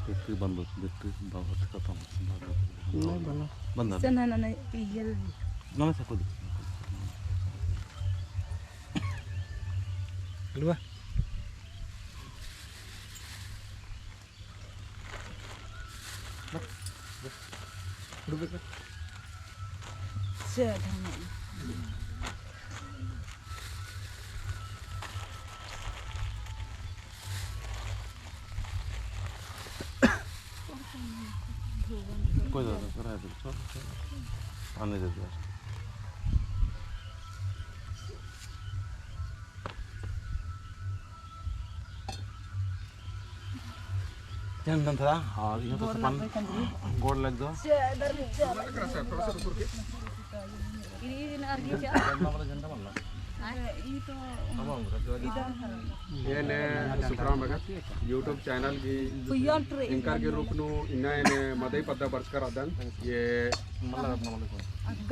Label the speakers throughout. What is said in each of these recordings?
Speaker 1: battery बंद हो, battery बहुत खत्म
Speaker 2: नहीं बना
Speaker 1: बंद है
Speaker 3: सना ना पीएल
Speaker 1: ना से कोई
Speaker 2: लुआ
Speaker 3: से धर्म
Speaker 1: कोई ज़्यादा कर रहा है तो आने दे दो चंदन था और ये तो पान गोड़ लग दो
Speaker 3: से इधर ये ना आगे क्या
Speaker 1: झंडा मारना
Speaker 3: ये तो
Speaker 4: ಏನೇ ಸುಬ್ರಾಮ್ ಭಗತ್ ಯೂಟ್ಯೂಬ್ ಚಾನಲ್ ಗೆ इंकर के रूप नु इन्ना ने मदई पद्दा बरसकर अदन ये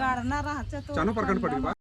Speaker 3: गाड़ना रहा तो
Speaker 4: चानो प्रकट पड़ी बा